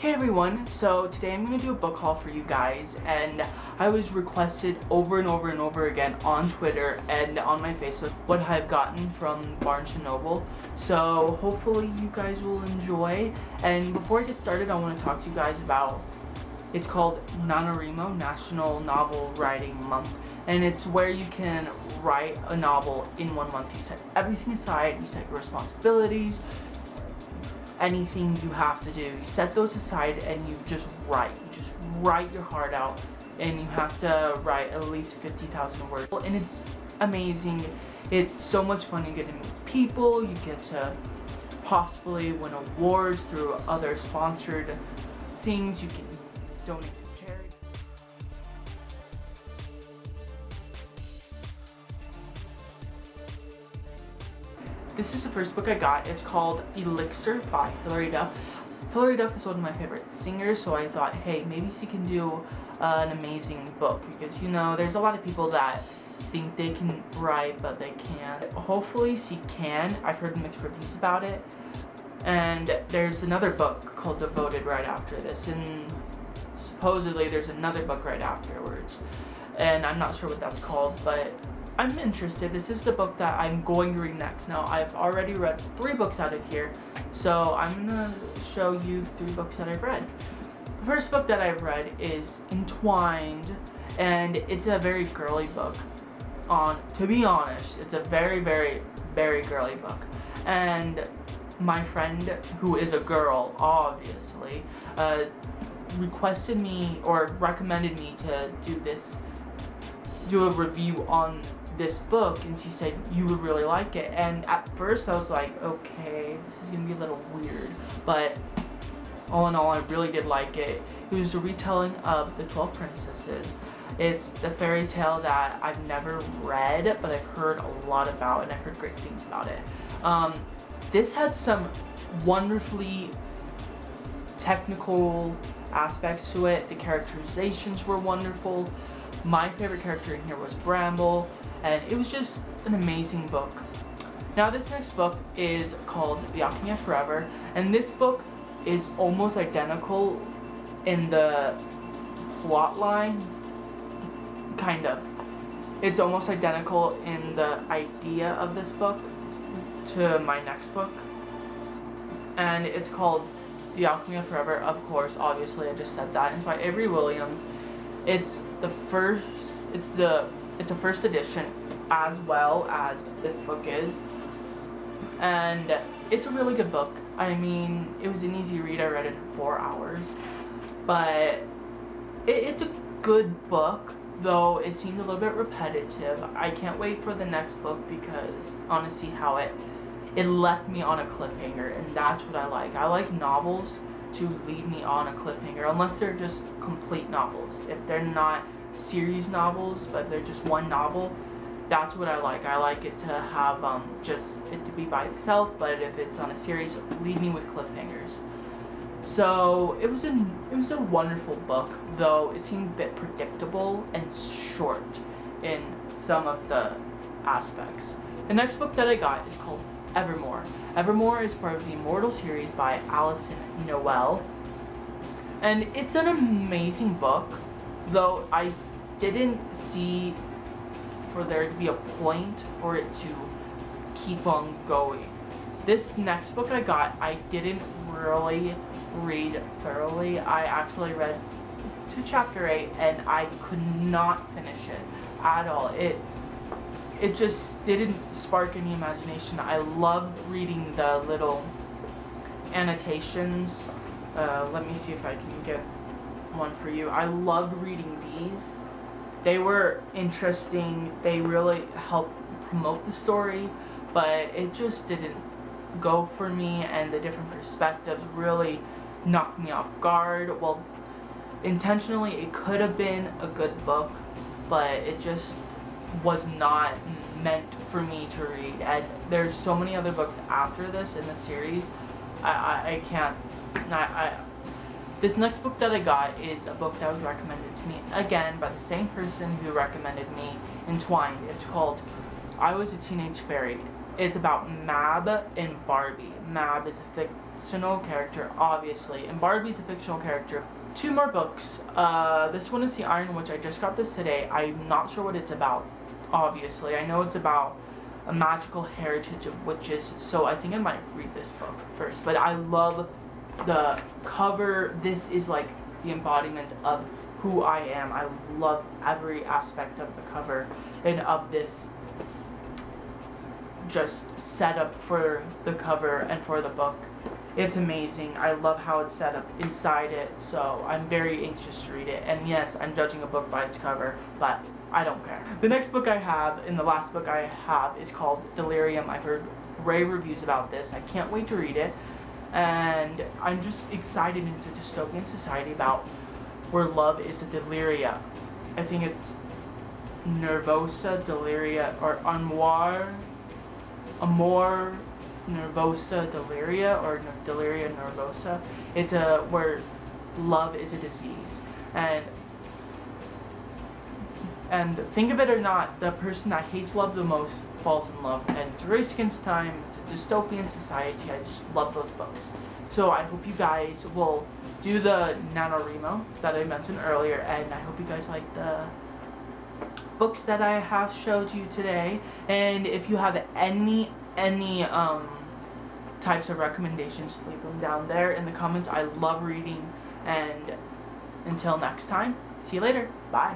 Hey everyone, so today I'm going to do a book haul for you guys, and I was requested over and over and over again on Twitter and on my Facebook what I've gotten from Barnes&Noble, so hopefully you guys will enjoy. And before I get started, I want to talk to you guys about, it's called NaNoWriMo, National Novel Writing Month, and it's where you can write a novel in 1 month. You set everything aside, you set your responsibilities, anything you have to do, you set those aside and you just write your heart out, and you have to write at least 50,000 words, and it's amazing. It's so much fun. You get to meet people, you get to possibly win awards through other sponsored things, you can donate to charity. This is the first book I got. It's called Elixir by Hilary Duff. Hilary Duff is one of my favorite singers, so I thought, hey, maybe she can do an amazing book, because you know, there's a lot of people that think they can write but they can't. Hopefully she can. I've heard mixed reviews about it. And there's another book called Devoted right after this, and supposedly there's another book right afterwards, and I'm not sure what that's called, but I'm interested. This is the book that I'm going to read next. Now, I've already read 3 books out of here, so I'm gonna show you 3 books that I've read. The first book that I've read is Entwined, and it's a very girly book. To be honest, it's a very, very, very girly book. And my friend, who is a girl, obviously, requested me or recommended me to do a review on this book, and she said you would really like it. And at first I was like, okay, this is gonna be a little weird, but all in all, I really did like it. It was a retelling of The 12 Princesses. It's the fairy tale that I've never read, but I've heard a lot about, and I've heard great things about it. This had some wonderfully technical aspects to it. The characterizations were wonderful. My favorite character in here was Bramble, and it was just an amazing book. Now, this next book is called The Alchemy of Forever, and this book is almost identical in the plot line, kind of. It's almost identical in the idea of this book to my next book, and it's called The Alchemy of Forever. Of course, obviously, I just said that. It's by Avery Williams. It's a first edition, as well as this book is, and it's a really good book. I mean, it was an easy read. I read it in 4 hours, but it's a good book, though it seemed a little bit repetitive. I can't wait for the next book, because I want to see how it left me on a cliffhanger, and that's what I like. I like novels to leave me on a cliffhanger, unless they're just complete novels. If they're not series novels, but they're just one novel, that's what I like. I like it to have just it to be by itself, but if it's on a series, leave me with cliffhangers. So it was a wonderful book, though it seemed a bit predictable and short in some of the aspects. The next book that I got is called Evermore. Evermore is part of the Immortal series by Alison Noel, and it's an amazing book, though I didn't see for there to be a point for it to keep on going. This next book I got, I didn't really read thoroughly. I actually read to chapter 8, and I could not finish it at all. It just didn't spark any imagination. I loved reading the little annotations. Let me see if I can get one for you. I loved reading these. They were interesting. They really helped promote the story, but it just didn't go for me, and the different perspectives really knocked me off guard. Well, intentionally, it could have been a good book, but it just was not meant for me to read. And there's so many other books after this in the series. I can't. This next book that I got is a book that was recommended to me again by the same person who recommended me Entwined. It's called I Was a Teenage Fairy. It's about Mab and Barbie. Mab is a fictional character, obviously, and Barbie's a fictional character. 2 more books. This one is The Iron Witch. I just got this today. I'm not sure what it's about, obviously. I know it's about a magical heritage of witches, so I think I might read this book first. But I love the cover. This is like the embodiment of who I am. I love every aspect of the cover and of this just set up for the cover and for the book. It's amazing. I love how it's set up inside it, so I'm very anxious to read it. And yes, I'm judging a book by its cover, but I don't care. The next book I have, and the last book I have, is called Delirium. I've heard rave reviews about this. I can't wait to read it. And I'm just excited into dystopian society about where love is a deliria. I think it's nervosa deliria, or amor nervosa deliria, or deliria nervosa. It's where love is a disease, and think of it or not, the person that hates love the most falls in love. And it's a race against time. It's a dystopian society. I just love those books. So I hope you guys will do the NaNoWriMo that I mentioned earlier, and I hope you guys like the books that I have showed you today. And if you have any types of recommendations, leave them down there in the comments. I love reading, and until next time, see you later. Bye.